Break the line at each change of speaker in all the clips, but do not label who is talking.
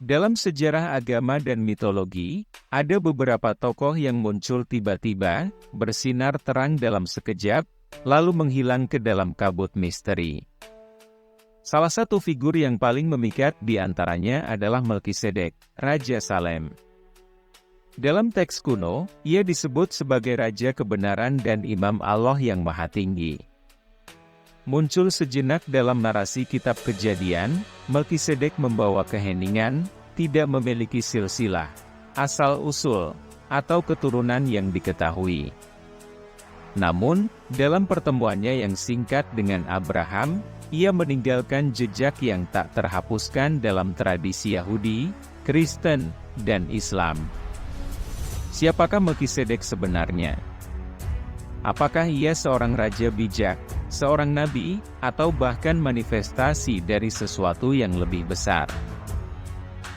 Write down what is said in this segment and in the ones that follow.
Dalam sejarah agama dan mitologi, ada beberapa tokoh yang muncul tiba-tiba, bersinar terang dalam sekejap, lalu menghilang ke dalam kabut misteri. Salah satu figur yang paling memikat di antaranya adalah Melkisedek, Raja Salem. Dalam teks kuno, ia disebut sebagai Raja Kebenaran dan Imam Allah yang Maha Tinggi. Muncul sejenak dalam narasi kitab Kejadian, Melkisedek membawa keheningan, tidak memiliki silsilah, asal-usul, atau keturunan yang diketahui. Namun, dalam pertemuannya yang singkat dengan Abraham, ia meninggalkan jejak yang tak terhapuskan dalam tradisi Yahudi, Kristen, dan Islam. Siapakah Melkisedek sebenarnya? Apakah ia seorang raja bijak, seorang nabi, atau bahkan manifestasi dari sesuatu yang lebih besar?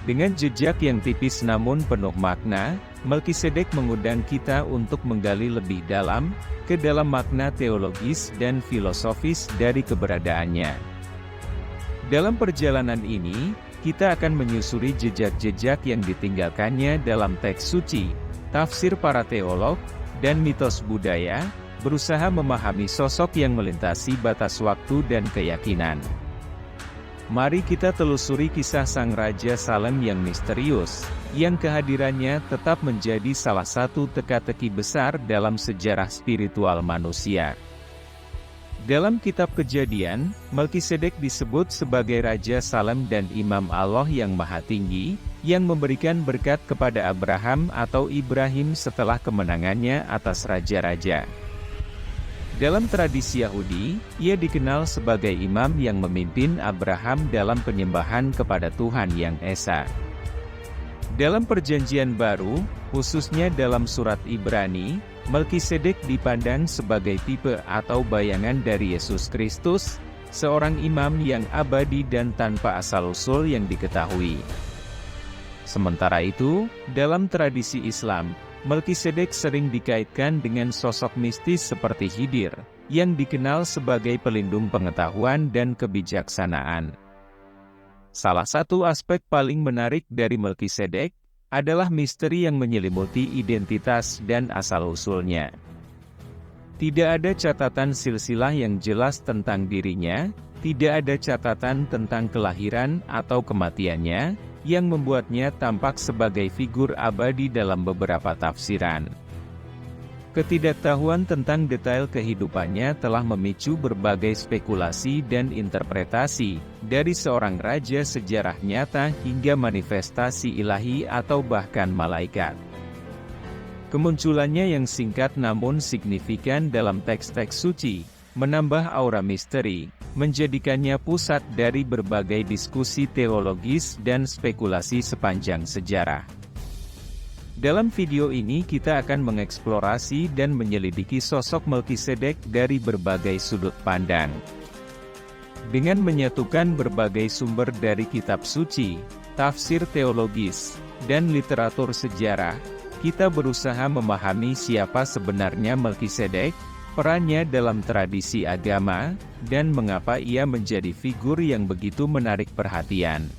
Dengan jejak yang tipis namun penuh makna, Melkisedek mengundang kita untuk menggali lebih dalam, ke dalam makna teologis dan filosofis dari keberadaannya. Dalam perjalanan ini, kita akan menyusuri jejak-jejak yang ditinggalkannya dalam teks suci, tafsir para teolog, dan mitos budaya, berusaha memahami sosok yang melintasi batas waktu dan keyakinan. Mari kita telusuri kisah Sang Raja Salem yang misterius, yang kehadirannya tetap menjadi salah satu teka-teki besar dalam sejarah spiritual manusia. Dalam kitab Kejadian, Melkisedek disebut sebagai Raja Salem dan Imam Allah yang Maha Tinggi, yang memberikan berkat kepada Abraham atau Ibrahim setelah kemenangannya atas raja-raja. Dalam tradisi Yahudi, ia dikenal sebagai imam yang memimpin Abraham dalam penyembahan kepada Tuhan Yang Esa. Dalam Perjanjian Baru, khususnya dalam surat Ibrani, Melkisedek dipandang sebagai tipe atau bayangan dari Yesus Kristus, seorang imam yang abadi dan tanpa asal-usul yang diketahui. Sementara itu, dalam tradisi Islam, Melkisedek sering dikaitkan dengan sosok mistis seperti Khidir, yang dikenal sebagai pelindung pengetahuan dan kebijaksanaan. Salah satu aspek paling menarik dari Melkisedek adalah misteri yang menyelimuti identitas dan asal-usulnya. Tidak ada catatan silsilah yang jelas tentang dirinya, tidak ada catatan tentang kelahiran atau kematiannya, yang membuatnya tampak sebagai figur abadi dalam beberapa tafsiran. Ketidaktahuan tentang detail kehidupannya telah memicu berbagai spekulasi dan interpretasi, dari seorang raja sejarah nyata hingga manifestasi ilahi atau bahkan malaikat. Kemunculannya yang singkat namun signifikan dalam teks-teks suci, menambah aura misteri, menjadikannya pusat dari berbagai diskusi teologis dan spekulasi sepanjang sejarah. Dalam video ini kita akan mengeksplorasi dan menyelidiki sosok Melkisedek dari berbagai sudut pandang. Dengan menyatukan berbagai sumber dari kitab suci, tafsir teologis, dan literatur sejarah, kita berusaha memahami siapa sebenarnya Melkisedek, perannya dalam tradisi agama, dan mengapa ia menjadi figur yang begitu menarik perhatian.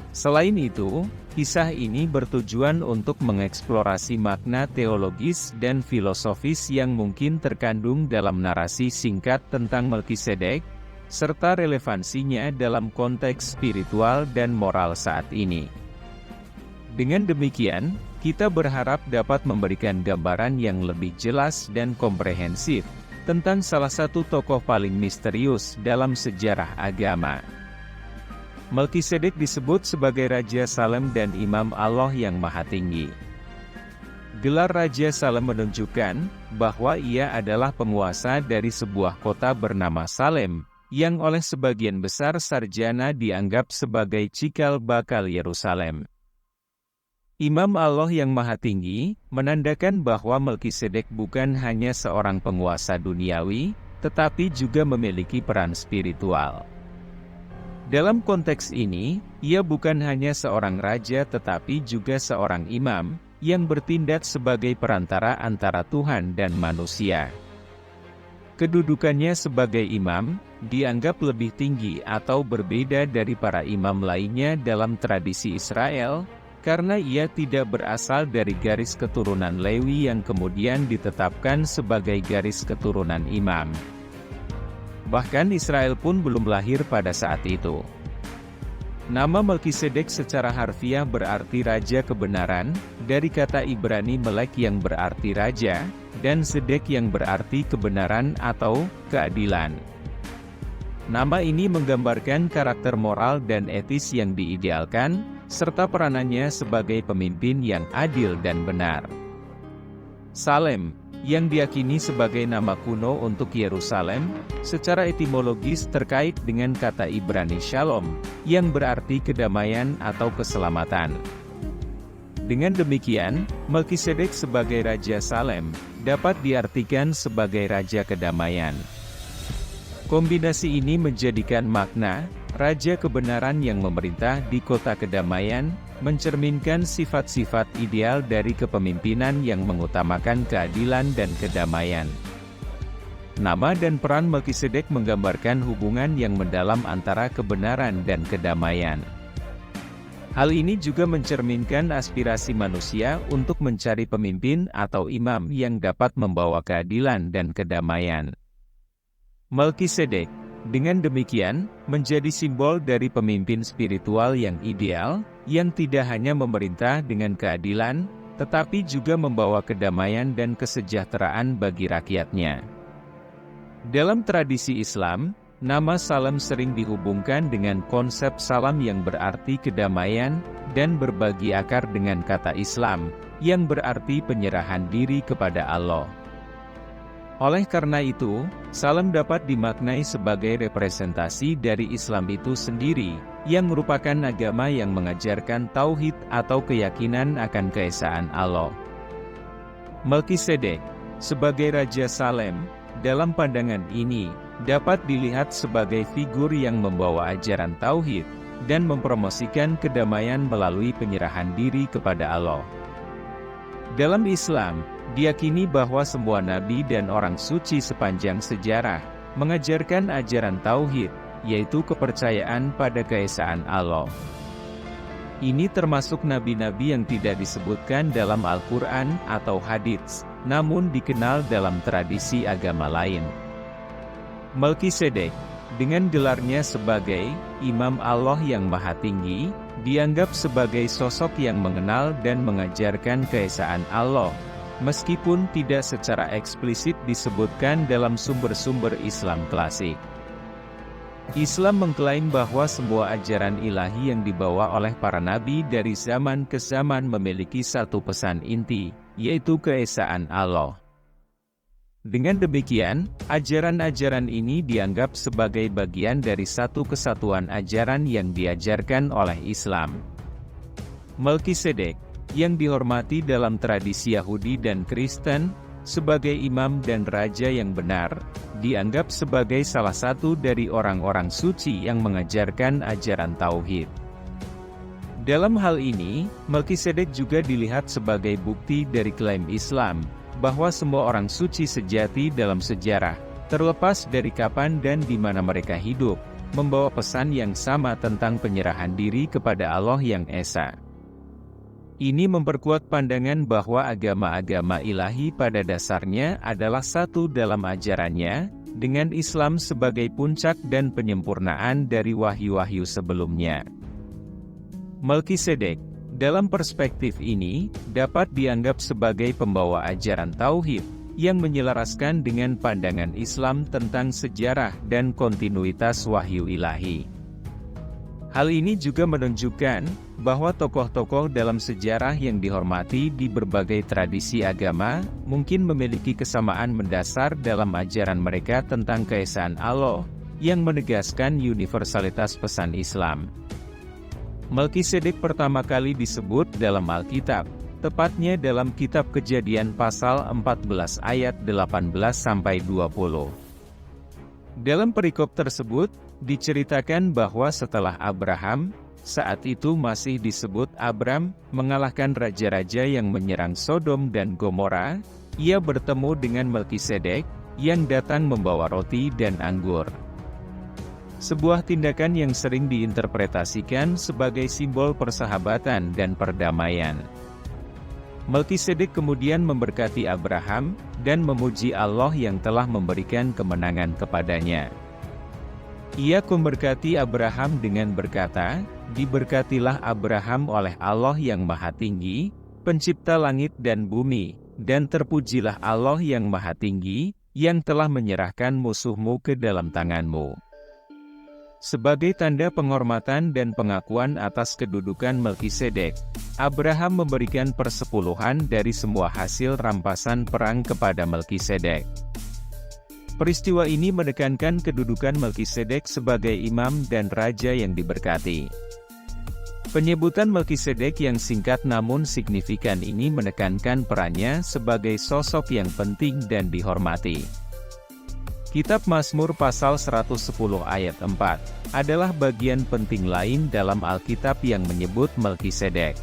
Selain itu, kisah ini bertujuan untuk mengeksplorasi makna teologis dan filosofis yang mungkin terkandung dalam narasi singkat tentang Melkisedek, serta relevansinya dalam konteks spiritual dan moral saat ini. Dengan demikian, kita berharap dapat memberikan gambaran yang lebih jelas dan komprehensif tentang salah satu tokoh paling misterius dalam sejarah agama. Melkisedek disebut sebagai Raja Salem dan Imam Allah yang Maha Tinggi. Gelar Raja Salem menunjukkan bahwa ia adalah penguasa dari sebuah kota bernama Salem, yang oleh sebagian besar sarjana dianggap sebagai cikal bakal Yerusalem. Imam Allah yang Maha Tinggi, menandakan bahwa Melkisedek bukan hanya seorang penguasa duniawi, tetapi juga memiliki peran spiritual. Dalam konteks ini, ia bukan hanya seorang raja tetapi juga seorang imam, yang bertindak sebagai perantara antara Tuhan dan manusia. Kedudukannya sebagai imam dianggap lebih tinggi atau berbeda dari para imam lainnya dalam tradisi Israel, karena ia tidak berasal dari garis keturunan Lewi yang kemudian ditetapkan sebagai garis keturunan imam. Bahkan Israel pun belum lahir pada saat itu. Nama Melkisedek secara harfiah berarti raja kebenaran, dari kata Ibrani melek yang berarti raja, dan sedek yang berarti kebenaran atau keadilan. Nama ini menggambarkan karakter moral dan etis yang diidealkan, serta peranannya sebagai pemimpin yang adil dan benar. Salem, yang diyakini sebagai nama kuno untuk Yerusalem, secara etimologis terkait dengan kata Ibrani shalom, yang berarti kedamaian atau keselamatan. Dengan demikian, Melkisedek sebagai Raja Salem, dapat diartikan sebagai Raja Kedamaian. Kombinasi ini menjadikan makna, Raja Kebenaran yang memerintah di kota kedamaian, mencerminkan sifat-sifat ideal dari kepemimpinan yang mengutamakan keadilan dan kedamaian. Nama dan peran Melkisedek menggambarkan hubungan yang mendalam antara kebenaran dan kedamaian. Hal ini juga mencerminkan aspirasi manusia untuk mencari pemimpin atau imam yang dapat membawa keadilan dan kedamaian. Melkisedek, dengan demikian, menjadi simbol dari pemimpin spiritual yang ideal, yang tidak hanya memerintah dengan keadilan, tetapi juga membawa kedamaian dan kesejahteraan bagi rakyatnya. Dalam tradisi Islam, nama Salem sering dihubungkan dengan konsep salam yang berarti kedamaian, dan berbagi akar dengan kata Islam, yang berarti penyerahan diri kepada Allah. Oleh karena itu, salam dapat dimaknai sebagai representasi dari Islam itu sendiri, yang merupakan agama yang mengajarkan tauhid atau keyakinan akan keesaan Allah. Melkisedek, sebagai Raja Salem, dalam pandangan ini, dapat dilihat sebagai figur yang membawa ajaran tauhid, dan mempromosikan kedamaian melalui penyerahan diri kepada Allah. Dalam Islam, diyakini bahwa semua nabi dan orang suci sepanjang sejarah mengajarkan ajaran tauhid, yaitu kepercayaan pada keesaan Allah. Ini termasuk nabi-nabi yang tidak disebutkan dalam Al-Quran atau hadits, namun dikenal dalam tradisi agama lain. Melkisedek, dengan gelarnya sebagai Imam Allah yang Maha Tinggi, dianggap sebagai sosok yang mengenal dan mengajarkan keesaan Allah, meskipun tidak secara eksplisit disebutkan dalam sumber-sumber Islam klasik. Islam mengklaim bahwa semua ajaran ilahi yang dibawa oleh para nabi dari zaman ke zaman memiliki satu pesan inti, yaitu keesaan Allah. Dengan demikian, ajaran-ajaran ini dianggap sebagai bagian dari satu kesatuan ajaran yang diajarkan oleh Islam. Melkisedek, yang dihormati dalam tradisi Yahudi dan Kristen, sebagai imam dan raja yang benar, dianggap sebagai salah satu dari orang-orang suci yang mengajarkan ajaran tauhid. Dalam hal ini, Melkisedek juga dilihat sebagai bukti dari klaim Islam, bahwa semua orang suci sejati dalam sejarah, terlepas dari kapan dan di mana mereka hidup, membawa pesan yang sama tentang penyerahan diri kepada Allah yang Esa. Ini memperkuat pandangan bahwa agama-agama ilahi pada dasarnya adalah satu dalam ajarannya, dengan Islam sebagai puncak dan penyempurnaan dari wahyu-wahyu sebelumnya. Melkisedek, dalam perspektif ini, dapat dianggap sebagai pembawa ajaran tauhid, yang menyelaraskan dengan pandangan Islam tentang sejarah dan kontinuitas wahyu ilahi. Hal ini juga menunjukkan bahwa tokoh-tokoh dalam sejarah yang dihormati di berbagai tradisi agama, mungkin memiliki kesamaan mendasar dalam ajaran mereka tentang keesaan Allah, yang menegaskan universalitas pesan Islam. Melkisedek pertama kali disebut dalam Alkitab, tepatnya dalam kitab Kejadian pasal 14 ayat 18-20. Dalam perikop tersebut, diceritakan bahwa setelah Abraham, saat itu masih disebut Abram, mengalahkan raja-raja yang menyerang Sodom dan Gomora, ia bertemu dengan Melkisedek, yang datang membawa roti dan anggur. Sebuah tindakan yang sering diinterpretasikan sebagai simbol persahabatan dan perdamaian. Melkisedek kemudian memberkati Abraham, dan memuji Allah yang telah memberikan kemenangan kepadanya. Ia memberkati Abraham dengan berkata, "Diberkatilah Abraham oleh Allah yang Maha Tinggi, pencipta langit dan bumi, dan terpujilah Allah yang Maha Tinggi, yang telah menyerahkan musuhmu ke dalam tanganmu." Sebagai tanda penghormatan dan pengakuan atas kedudukan Melkisedek, Abraham memberikan persepuluhan dari semua hasil rampasan perang kepada Melkisedek. Peristiwa ini menekankan kedudukan Melkisedek sebagai imam dan raja yang diberkati. Penyebutan Melkisedek yang singkat namun signifikan ini menekankan perannya sebagai sosok yang penting dan dihormati. Kitab Mazmur pasal 110 ayat 4 adalah bagian penting lain dalam Alkitab yang menyebut Melkisedek.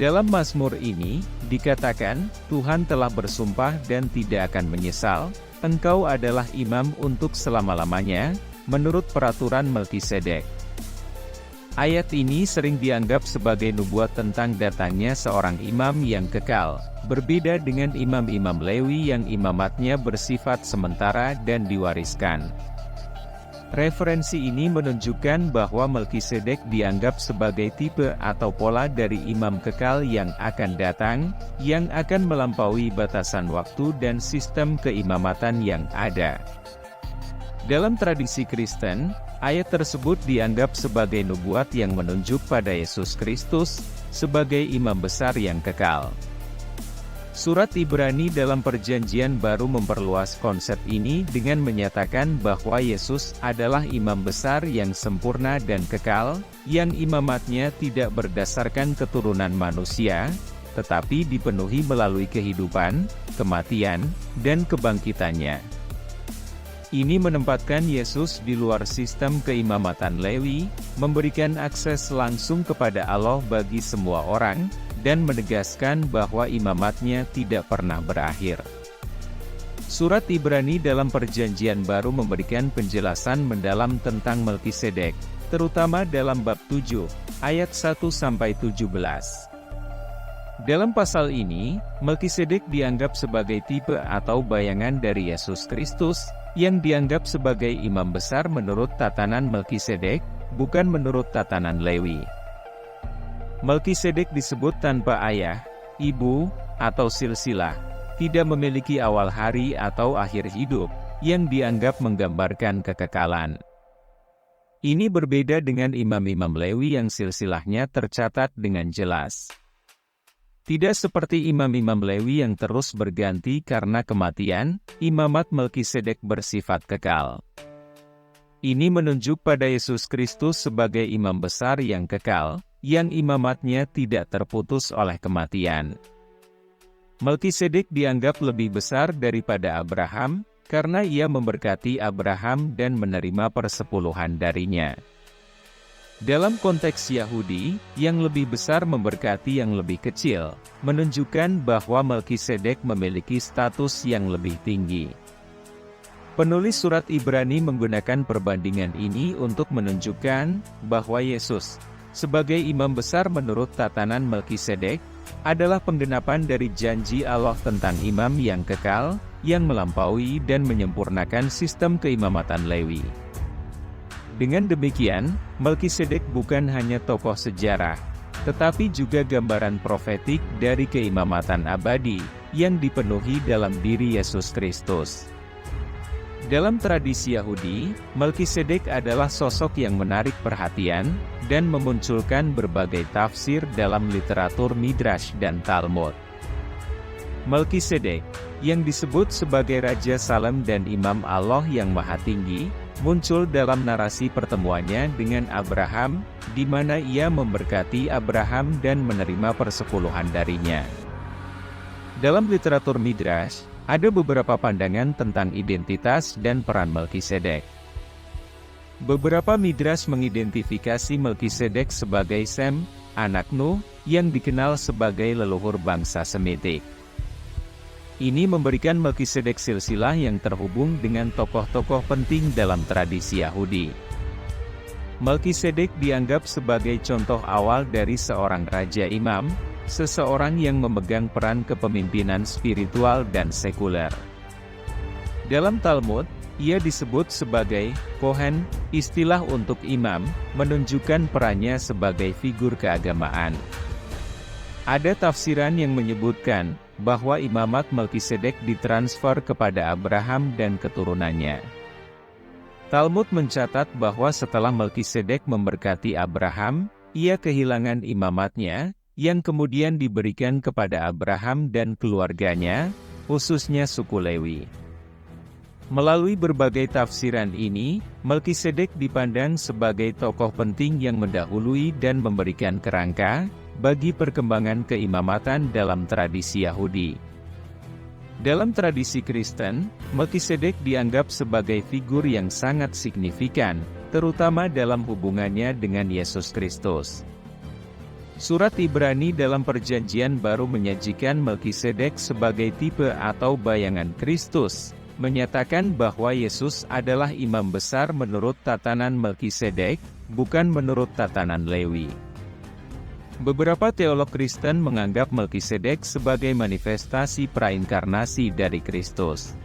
Dalam Mazmur ini, dikatakan, Tuhan telah bersumpah dan tidak akan menyesal, engkau adalah imam untuk selama-lamanya, menurut peraturan Melkisedek. Ayat ini sering dianggap sebagai nubuat tentang datangnya seorang imam yang kekal, berbeda dengan imam-imam Lewi yang imamatnya bersifat sementara dan diwariskan. Referensi ini menunjukkan bahwa Melkisedek dianggap sebagai tipe atau pola dari imam kekal yang akan datang, yang akan melampaui batasan waktu dan sistem keimamatan yang ada. Dalam tradisi Kristen, ayat tersebut dianggap sebagai nubuat yang menunjuk pada Yesus Kristus sebagai imam besar yang kekal. Surat Ibrani dalam Perjanjian Baru memperluas konsep ini dengan menyatakan bahwa Yesus adalah imam besar yang sempurna dan kekal, yang imamatnya tidak berdasarkan keturunan manusia, tetapi dipenuhi melalui kehidupan, kematian, dan kebangkitannya. Ini menempatkan Yesus di luar sistem keimamatan Lewi, memberikan akses langsung kepada Allah bagi semua orang, dan menegaskan bahwa imamatnya tidak pernah berakhir. Surat Ibrani dalam Perjanjian Baru memberikan penjelasan mendalam tentang Melkisedek, terutama dalam bab 7, ayat 1-17. Dalam pasal ini, Melkisedek dianggap sebagai tipe atau bayangan dari Yesus Kristus, yang dianggap sebagai imam besar menurut tatanan Melkisedek, bukan menurut tatanan Lewi. Melkisedek disebut tanpa ayah, ibu, atau silsilah, tidak memiliki awal hari atau akhir hidup, yang dianggap menggambarkan kekekalan. Ini berbeda dengan imam-imam Lewi yang silsilahnya tercatat dengan jelas. Tidak seperti imam-imam Lewi yang terus berganti karena kematian, imamat Melkisedek bersifat kekal. Ini menunjuk pada Yesus Kristus sebagai imam besar yang kekal, yang imamatnya tidak terputus oleh kematian. Melkisedek dianggap lebih besar daripada Abraham, karena ia memberkati Abraham dan menerima persepuluhan darinya. Dalam konteks Yahudi, yang lebih besar memberkati yang lebih kecil, menunjukkan bahwa Melkisedek memiliki status yang lebih tinggi. Penulis surat Ibrani menggunakan perbandingan ini untuk menunjukkan bahwa Yesus, sebagai imam besar menurut tatanan Melkisedek, adalah penggenapan dari janji Allah tentang imam yang kekal, yang melampaui dan menyempurnakan sistem keimamatan Lewi. Dengan demikian, Melkisedek bukan hanya tokoh sejarah, tetapi juga gambaran profetik dari keimamatan abadi, yang dipenuhi dalam diri Yesus Kristus. Dalam tradisi Yahudi, Melkisedek adalah sosok yang menarik perhatian, dan memunculkan berbagai tafsir dalam literatur Midrash dan Talmud. Melkisedek, yang disebut sebagai Raja Salem dan Imam Allah yang Maha Tinggi, muncul dalam narasi pertemuannya dengan Abraham, di mana ia memberkati Abraham dan menerima persepuluhan darinya. Dalam literatur Midrash, ada beberapa pandangan tentang identitas dan peran Melkisedek. Beberapa Midrash mengidentifikasi Melkisedek sebagai Sem, anak Nuh, yang dikenal sebagai leluhur bangsa Semitik. Ini memberikan Melkisedek silsilah yang terhubung dengan tokoh-tokoh penting dalam tradisi Yahudi. Melkisedek dianggap sebagai contoh awal dari seorang raja imam, seseorang yang memegang peran kepemimpinan spiritual dan sekuler. Dalam Talmud, ia disebut sebagai Kohen, istilah untuk imam, menunjukkan perannya sebagai figur keagamaan. Ada tafsiran yang menyebutkan bahwa imamat Melkisedek ditransfer kepada Abraham dan keturunannya. Talmud mencatat bahwa setelah Melkisedek memberkati Abraham, ia kehilangan imamatnya, yang kemudian diberikan kepada Abraham dan keluarganya, khususnya suku Lewi. Melalui berbagai tafsiran ini, Melkisedek dipandang sebagai tokoh penting yang mendahului dan memberikan kerangka bagi perkembangan keimamatan dalam tradisi Yahudi. Dalam tradisi Kristen, Melkisedek dianggap sebagai figur yang sangat signifikan, terutama dalam hubungannya dengan Yesus Kristus. Surat Ibrani dalam Perjanjian Baru menyajikan Melkisedek sebagai tipe atau bayangan Kristus, menyatakan bahwa Yesus adalah imam besar menurut tatanan Melkisedek, bukan menurut tatanan Lewi. Beberapa teolog Kristen menganggap Melkisedek sebagai manifestasi prainkarnasi dari Kristus.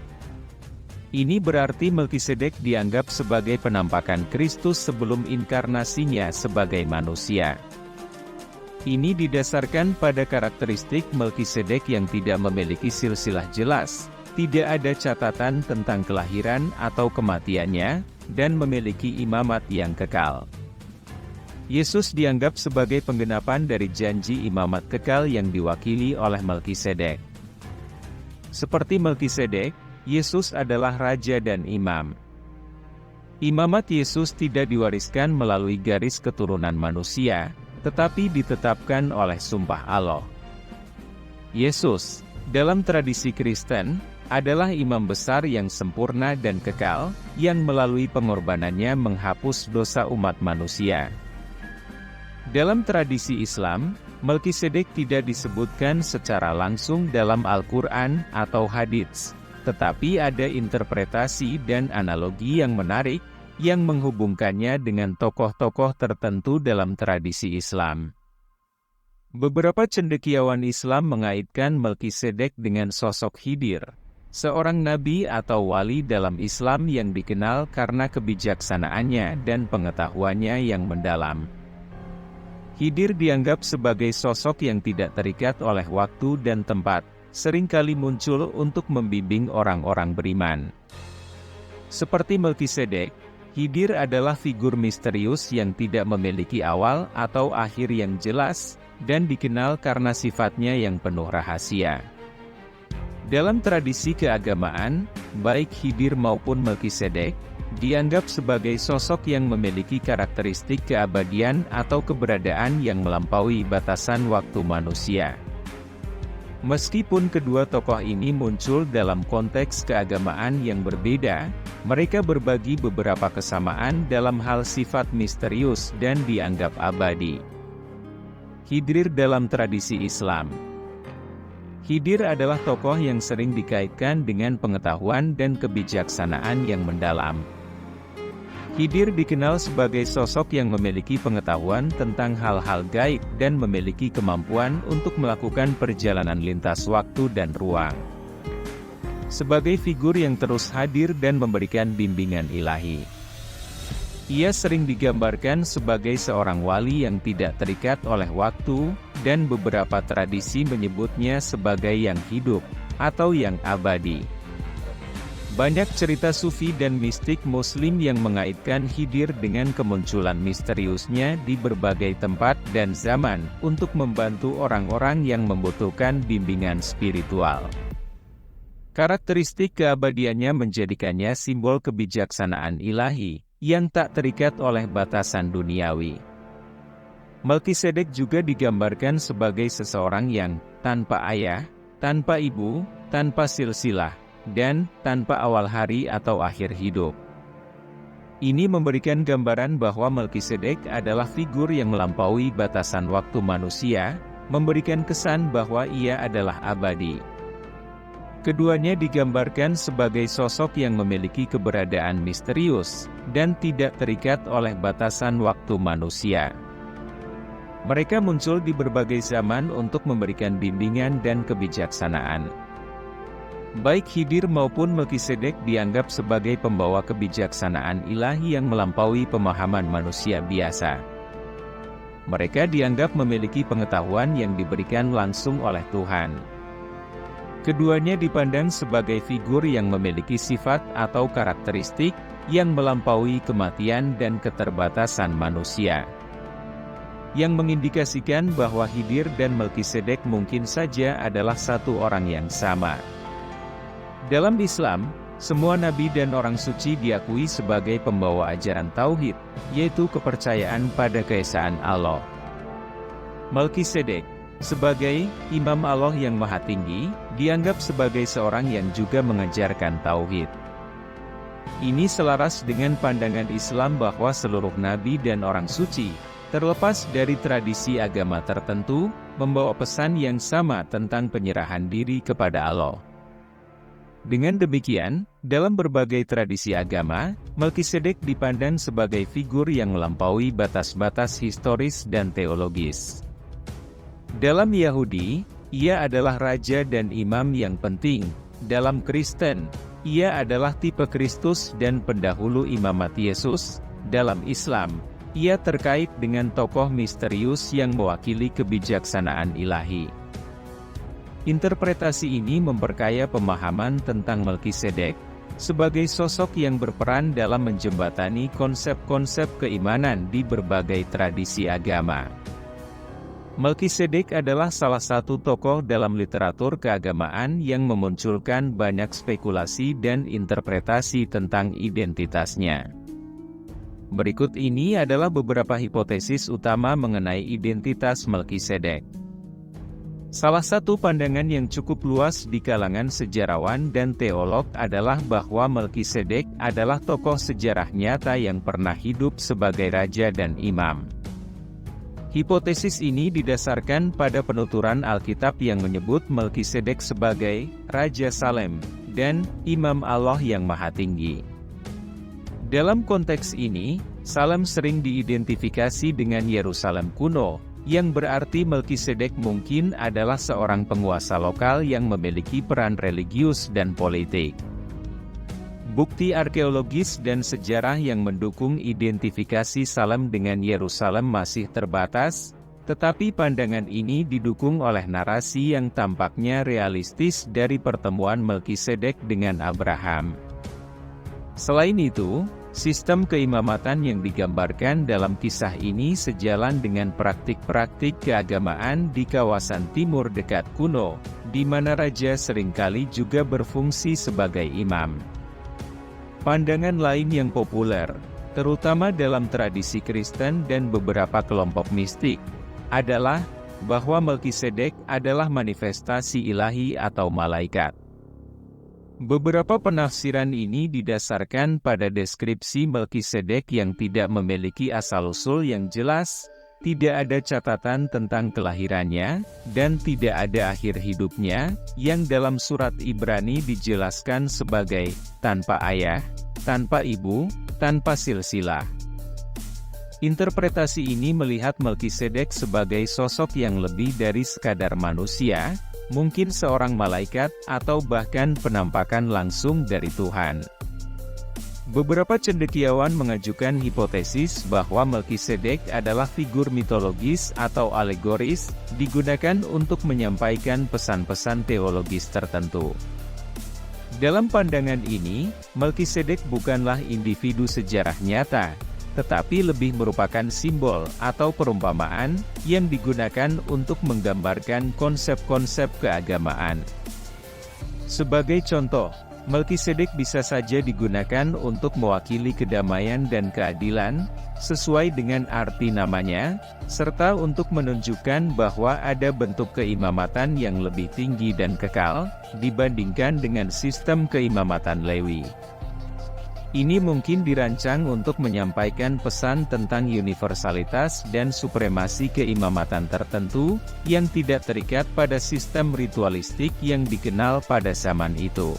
Ini berarti Melkisedek dianggap sebagai penampakan Kristus sebelum inkarnasinya sebagai manusia. Ini didasarkan pada karakteristik Melkisedek yang tidak memiliki silsilah jelas, tidak ada catatan tentang kelahiran atau kematiannya, dan memiliki imamat yang kekal. Yesus dianggap sebagai penggenapan dari janji imamat kekal yang diwakili oleh Melkisedek. Seperti Melkisedek, Yesus adalah raja dan imam. Imamat Yesus tidak diwariskan melalui garis keturunan manusia, tetapi ditetapkan oleh sumpah Allah. Yesus, dalam tradisi Kristen, adalah imam besar yang sempurna dan kekal, yang melalui pengorbanannya menghapus dosa umat manusia. Dalam tradisi Islam, Melkisedek tidak disebutkan secara langsung dalam Al-Quran atau hadits, tetapi ada interpretasi dan analogi yang menarik, yang menghubungkannya dengan tokoh-tokoh tertentu dalam tradisi Islam. Beberapa cendekiawan Islam mengaitkan Melkisedek dengan sosok Khidir, seorang nabi atau wali dalam Islam yang dikenal karena kebijaksanaannya dan pengetahuannya yang mendalam. Khidir dianggap sebagai sosok yang tidak terikat oleh waktu dan tempat, seringkali muncul untuk membimbing orang-orang beriman. Seperti Melkisedek, Khidir adalah figur misterius yang tidak memiliki awal atau akhir yang jelas, dan dikenal karena sifatnya yang penuh rahasia. Dalam tradisi keagamaan, baik Khidir maupun Melkisedek dianggap sebagai sosok yang memiliki karakteristik keabadian atau keberadaan yang melampaui batasan waktu manusia. Meskipun kedua tokoh ini muncul dalam konteks keagamaan yang berbeda, mereka berbagi beberapa kesamaan dalam hal sifat misterius dan dianggap abadi. Khidir dalam tradisi Islam. Khidir adalah tokoh yang sering dikaitkan dengan pengetahuan dan kebijaksanaan yang mendalam. Khidir dikenal sebagai sosok yang memiliki pengetahuan tentang hal-hal gaib dan memiliki kemampuan untuk melakukan perjalanan lintas waktu dan ruang. Sebagai figur yang terus hadir dan memberikan bimbingan ilahi. Ia sering digambarkan sebagai seorang wali yang tidak terikat oleh waktu, dan beberapa tradisi menyebutnya sebagai yang hidup, atau yang abadi. Banyak cerita sufi dan mistik Muslim yang mengaitkan Khidir dengan kemunculan misteriusnya di berbagai tempat dan zaman untuk membantu orang-orang yang membutuhkan bimbingan spiritual. Karakteristik keabadiannya menjadikannya simbol kebijaksanaan ilahi, yang tak terikat oleh batasan duniawi. Melkisedek juga digambarkan sebagai seseorang yang tanpa ayah, tanpa ibu, tanpa silsilah, dan tanpa awal hari atau akhir hidup. Ini memberikan gambaran bahwa Melkisedek adalah figur yang melampaui batasan waktu manusia, memberikan kesan bahwa ia adalah abadi. Keduanya digambarkan sebagai sosok yang memiliki keberadaan misterius, dan tidak terikat oleh batasan waktu manusia. Mereka muncul di berbagai zaman untuk memberikan bimbingan dan kebijaksanaan. Baik Khidir maupun Melkisedek dianggap sebagai pembawa kebijaksanaan ilahi yang melampaui pemahaman manusia biasa. Mereka dianggap memiliki pengetahuan yang diberikan langsung oleh Tuhan. Keduanya dipandang sebagai figur yang memiliki sifat atau karakteristik yang melampaui kematian dan keterbatasan manusia, yang mengindikasikan bahwa Khidir dan Melkisedek mungkin saja adalah satu orang yang sama. Dalam Islam, semua nabi dan orang suci diakui sebagai pembawa ajaran tauhid, yaitu kepercayaan pada keesaan Allah. Melkisedek, sebagai Imam Allah yang Maha Tinggi, dianggap sebagai seorang yang juga mengajarkan tauhid. Ini selaras dengan pandangan Islam bahwa seluruh nabi dan orang suci, terlepas dari tradisi agama tertentu, membawa pesan yang sama tentang penyerahan diri kepada Allah. Dengan demikian, dalam berbagai tradisi agama, Melkisedek dipandang sebagai figur yang melampaui batas-batas historis dan teologis. Dalam Yahudi, ia adalah raja dan imam yang penting. Dalam Kristen, ia adalah tipe Kristus dan pendahulu imamat Yesus. Dalam Islam, ia terkait dengan tokoh misterius yang mewakili kebijaksanaan ilahi. Interpretasi ini memperkaya pemahaman tentang Melkisedek sebagai sosok yang berperan dalam menjembatani konsep-konsep keimanan di berbagai tradisi agama. Melkisedek adalah salah satu tokoh dalam literatur keagamaan yang memunculkan banyak spekulasi dan interpretasi tentang identitasnya. Berikut ini adalah beberapa hipotesis utama mengenai identitas Melkisedek. Salah satu pandangan yang cukup luas di kalangan sejarawan dan teolog adalah bahwa Melkisedek adalah tokoh sejarah nyata yang pernah hidup sebagai raja dan imam. Hipotesis ini didasarkan pada penuturan Alkitab yang menyebut Melkisedek sebagai Raja Salem dan Imam Allah yang Maha Tinggi. Dalam konteks ini, Salem sering diidentifikasi dengan Yerusalem kuno, yang berarti Melkisedek mungkin adalah seorang penguasa lokal yang memiliki peran religius dan politik. Bukti arkeologis dan sejarah yang mendukung identifikasi Salem dengan Yerusalem masih terbatas, tetapi pandangan ini didukung oleh narasi yang tampaknya realistis dari pertemuan Melkisedek dengan Abraham. Selain itu, sistem keimamatan yang digambarkan dalam kisah ini sejalan dengan praktik-praktik keagamaan di kawasan timur dekat kuno, di mana raja seringkali juga berfungsi sebagai imam. Pandangan lain yang populer, terutama dalam tradisi Kristen dan beberapa kelompok mistik, adalah bahwa Melkisedek adalah manifestasi ilahi atau malaikat. Beberapa penafsiran ini didasarkan pada deskripsi Melkisedek yang tidak memiliki asal-usul yang jelas, tidak ada catatan tentang kelahirannya, dan tidak ada akhir hidupnya, yang dalam surat Ibrani dijelaskan sebagai tanpa ayah, tanpa ibu, tanpa silsilah. Interpretasi ini melihat Melkisedek sebagai sosok yang lebih dari sekadar manusia, mungkin seorang malaikat atau bahkan penampakan langsung dari Tuhan. Beberapa cendekiawan mengajukan hipotesis bahwa Melkisedek adalah figur mitologis atau alegoris, digunakan untuk menyampaikan pesan-pesan teologis tertentu. Dalam pandangan ini, Melkisedek bukanlah individu sejarah nyata, tetapi lebih merupakan simbol atau perumpamaan yang digunakan untuk menggambarkan konsep-konsep keagamaan. Sebagai contoh, Melkisedek bisa saja digunakan untuk mewakili kedamaian dan keadilan, sesuai dengan arti namanya, serta untuk menunjukkan bahwa ada bentuk keimamatan yang lebih tinggi dan kekal, dibandingkan dengan sistem keimamatan Lewi. Ini mungkin dirancang untuk menyampaikan pesan tentang universalitas dan supremasi keimamatan tertentu, yang tidak terikat pada sistem ritualistik yang dikenal pada zaman itu.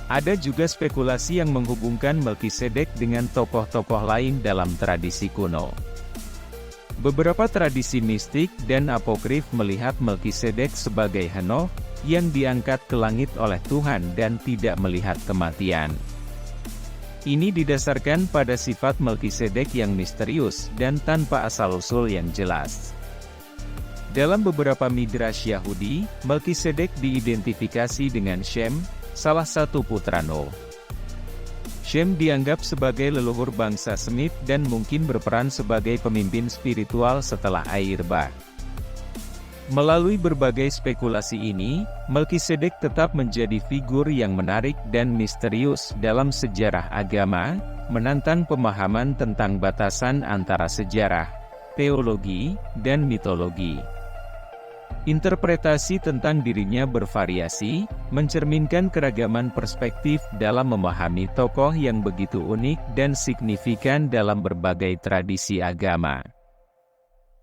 Ada juga spekulasi yang menghubungkan Melkisedek dengan tokoh-tokoh lain dalam tradisi kuno. Beberapa tradisi mistik dan apokrif melihat Melkisedek sebagai Henokh, yang diangkat ke langit oleh Tuhan dan tidak melihat kematian. Ini didasarkan pada sifat Melkisedek yang misterius dan tanpa asal-usul yang jelas. Dalam beberapa midrash Yahudi, Melkisedek diidentifikasi dengan Shem, salah satu putra Noah. Shem dianggap sebagai leluhur bangsa Semit dan mungkin berperan sebagai pemimpin spiritual setelah air bah. Melalui berbagai spekulasi ini, Melkisedek tetap menjadi figur yang menarik dan misterius dalam sejarah agama, menantang pemahaman tentang batasan antara sejarah, teologi, dan mitologi. Interpretasi tentang dirinya bervariasi, mencerminkan keragaman perspektif dalam memahami tokoh yang begitu unik dan signifikan dalam berbagai tradisi agama.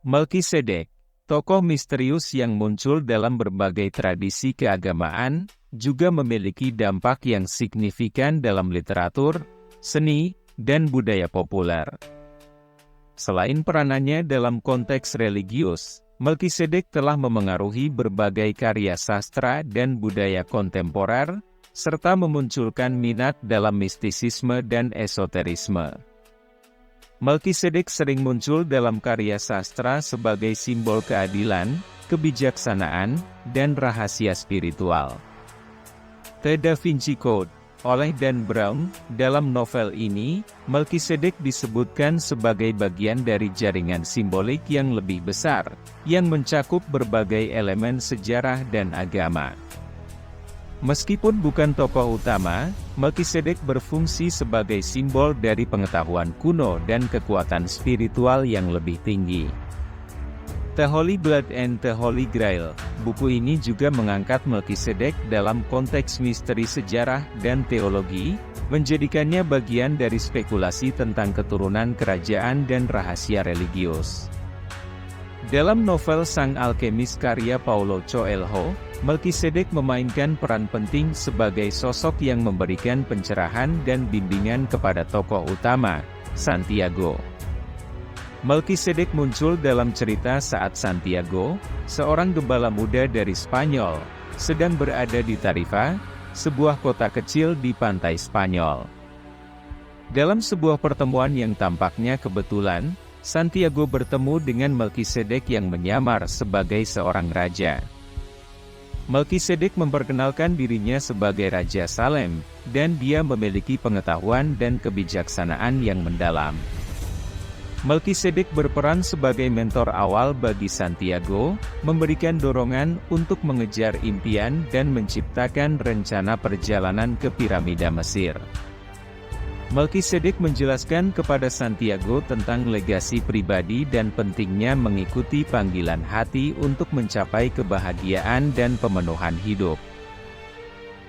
Melkisedek, tokoh misterius yang muncul dalam berbagai tradisi keagamaan, juga memiliki dampak yang signifikan dalam literatur, seni, dan budaya populer. Selain peranannya dalam konteks religius, Melkisedek telah memengaruhi berbagai karya sastra dan budaya kontemporer, serta memunculkan minat dalam mistisisme dan esoterisme. Melkisedek sering muncul dalam karya sastra sebagai simbol keadilan, kebijaksanaan, dan rahasia spiritual. The Da Vinci Code, oleh Dan Brown, dalam novel ini, Melkisedek disebutkan sebagai bagian dari jaringan simbolik yang lebih besar, yang mencakup berbagai elemen sejarah dan agama. Meskipun bukan tokoh utama, Melkisedek berfungsi sebagai simbol dari pengetahuan kuno dan kekuatan spiritual yang lebih tinggi. The Holy Blood and the Holy Grail, buku ini juga mengangkat Melkisedek dalam konteks misteri sejarah dan teologi, menjadikannya bagian dari spekulasi tentang keturunan kerajaan dan rahasia religius. Dalam novel Sang Alkemis karya Paulo Coelho, Melkisedek memainkan peran penting sebagai sosok yang memberikan pencerahan dan bimbingan kepada tokoh utama, Santiago. Melkisedek muncul dalam cerita saat Santiago, seorang gembala muda dari Spanyol, sedang berada di Tarifa, sebuah kota kecil di pantai Spanyol. Dalam sebuah pertemuan yang tampaknya kebetulan, Santiago bertemu dengan Melkisedek yang menyamar sebagai seorang raja. Melkisedek memperkenalkan dirinya sebagai Raja Salem, dan dia memiliki pengetahuan dan kebijaksanaan yang mendalam. Melkisedek berperan sebagai mentor awal bagi Santiago, memberikan dorongan untuk mengejar impian dan menciptakan rencana perjalanan ke piramida Mesir. Melkisedek menjelaskan kepada Santiago tentang legasi pribadi dan pentingnya mengikuti panggilan hati untuk mencapai kebahagiaan dan pemenuhan hidup.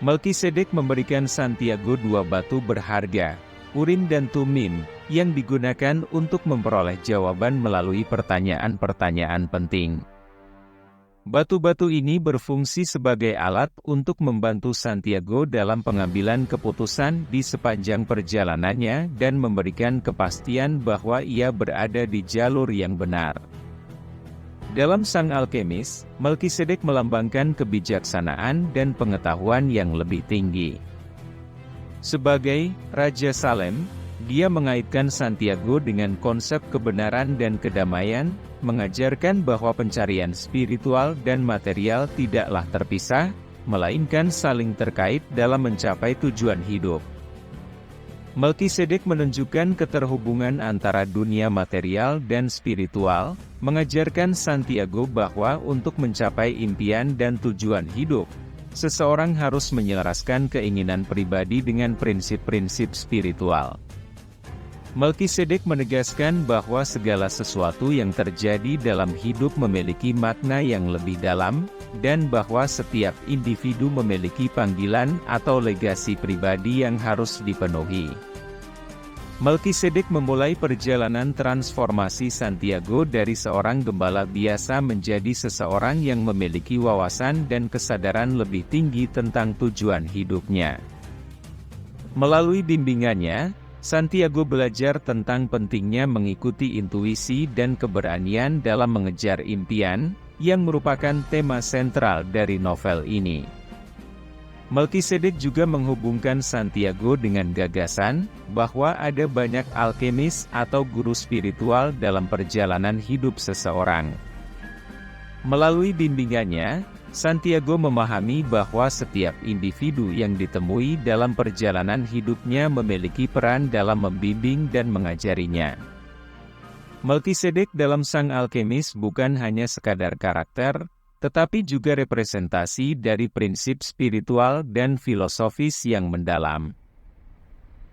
Melkisedek memberikan Santiago 2 batu berharga, Urim dan Tumim, yang digunakan untuk memperoleh jawaban melalui pertanyaan-pertanyaan penting. Batu-batu ini berfungsi sebagai alat untuk membantu Santiago dalam pengambilan keputusan di sepanjang perjalanannya dan memberikan kepastian bahwa ia berada di jalur yang benar. Dalam Sang Alkemis, Melkisedek melambangkan kebijaksanaan dan pengetahuan yang lebih tinggi. Sebagai Raja Salem, dia mengaitkan Santiago dengan konsep kebenaran dan kedamaian, mengajarkan bahwa pencarian spiritual dan material tidaklah terpisah, melainkan saling terkait dalam mencapai tujuan hidup. Melkisedek menunjukkan keterhubungan antara dunia material dan spiritual, mengajarkan Santiago bahwa untuk mencapai impian dan tujuan hidup, seseorang harus menyelaraskan keinginan pribadi dengan prinsip-prinsip spiritual. Melkisedek menegaskan bahwa segala sesuatu yang terjadi dalam hidup memiliki makna yang lebih dalam, dan bahwa setiap individu memiliki panggilan atau legasi pribadi yang harus dipenuhi. Melkisedek memulai perjalanan transformasi Santiago dari seorang gembala biasa menjadi seseorang yang memiliki wawasan dan kesadaran lebih tinggi tentang tujuan hidupnya. Melalui bimbingannya, Santiago belajar tentang pentingnya mengikuti intuisi dan keberanian dalam mengejar impian, yang merupakan tema sentral dari novel ini. Melkisedek juga menghubungkan Santiago dengan gagasan, bahwa ada banyak alkemis atau guru spiritual dalam perjalanan hidup seseorang. Melalui bimbingannya, Santiago memahami bahwa setiap individu yang ditemui dalam perjalanan hidupnya memiliki peran dalam membimbing dan mengajarinya. Melkisedek dalam sang alkemis bukan hanya sekadar karakter, tetapi juga representasi dari prinsip spiritual dan filosofis yang mendalam.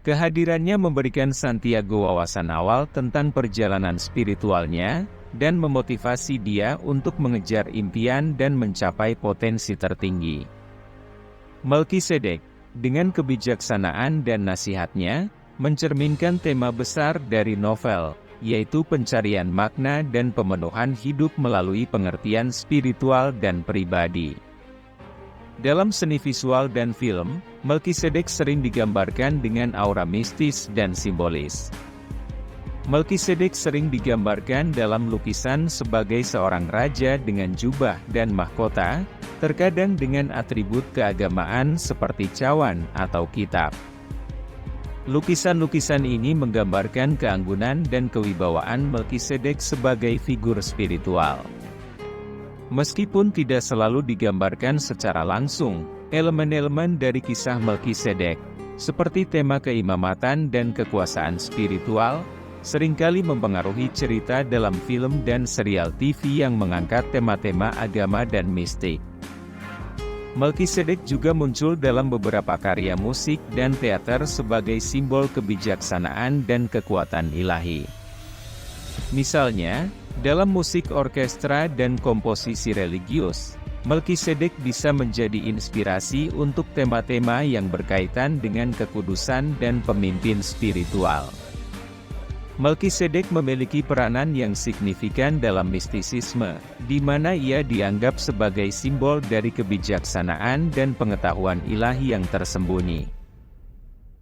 Kehadirannya memberikan Santiago wawasan awal tentang perjalanan spiritualnya, dan memotivasi dia untuk mengejar impian dan mencapai potensi tertinggi. Melkisedek, dengan kebijaksanaan dan nasihatnya, mencerminkan tema besar dari novel, yaitu pencarian makna dan pemenuhan hidup melalui pengertian spiritual dan pribadi. Dalam seni visual dan film, Melkisedek sering digambarkan dengan aura mistis dan simbolis. Melkisedek sering digambarkan dalam lukisan sebagai seorang raja dengan jubah dan mahkota, terkadang dengan atribut keagamaan seperti cawan atau kitab. Lukisan-lukisan ini menggambarkan keanggunan dan kewibawaan Melkisedek sebagai figur spiritual. Meskipun tidak selalu digambarkan secara langsung, elemen-elemen dari kisah Melkisedek, seperti tema keimamatan dan kekuasaan spiritual, seringkali mempengaruhi cerita dalam film dan serial TV yang mengangkat tema-tema agama dan mistik. Melkisedek juga muncul dalam beberapa karya musik dan teater sebagai simbol kebijaksanaan dan kekuatan ilahi. Misalnya, dalam musik orkestra dan komposisi religius, Melkisedek bisa menjadi inspirasi untuk tema-tema yang berkaitan dengan kekudusan dan pemimpin spiritual. Melkisedek memiliki peranan yang signifikan dalam mistisisme, di mana ia dianggap sebagai simbol dari kebijaksanaan dan pengetahuan ilahi yang tersembunyi.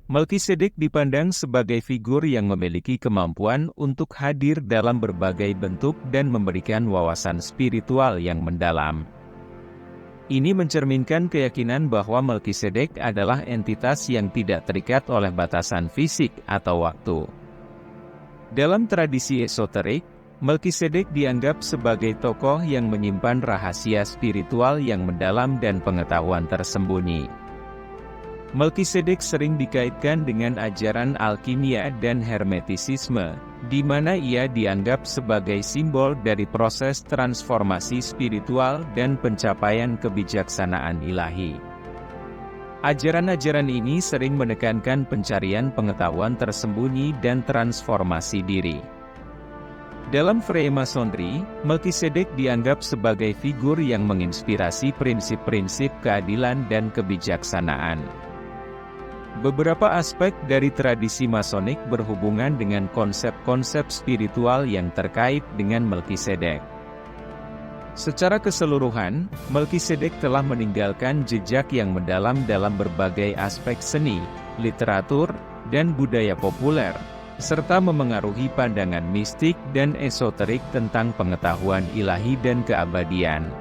Melkisedek dipandang sebagai figur yang memiliki kemampuan untuk hadir dalam berbagai bentuk dan memberikan wawasan spiritual yang mendalam. Ini mencerminkan keyakinan bahwa Melkisedek adalah entitas yang tidak terikat oleh batasan fisik atau waktu. Dalam tradisi esoterik, Melkisedek dianggap sebagai tokoh yang menyimpan rahasia spiritual yang mendalam dan pengetahuan tersembunyi. Melkisedek sering dikaitkan dengan ajaran alkimia dan hermetisisme, di mana ia dianggap sebagai simbol dari proses transformasi spiritual dan pencapaian kebijaksanaan ilahi. Ajaran-ajaran ini sering menekankan pencarian pengetahuan tersembunyi dan transformasi diri. Dalam Freemasonry, Melkisedek dianggap sebagai figur yang menginspirasi prinsip-prinsip keadilan dan kebijaksanaan. Beberapa aspek dari tradisi Masonik berhubungan dengan konsep-konsep spiritual yang terkait dengan Melkisedek. Secara keseluruhan, Melkisedek telah meninggalkan jejak yang mendalam dalam berbagai aspek seni, literatur, dan budaya populer, serta memengaruhi pandangan mistik dan esoterik tentang pengetahuan ilahi dan keabadian.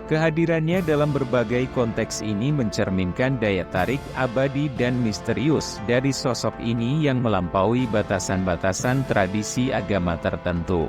Kehadirannya dalam berbagai konteks ini mencerminkan daya tarik abadi dan misterius dari sosok ini yang melampaui batasan-batasan tradisi agama tertentu.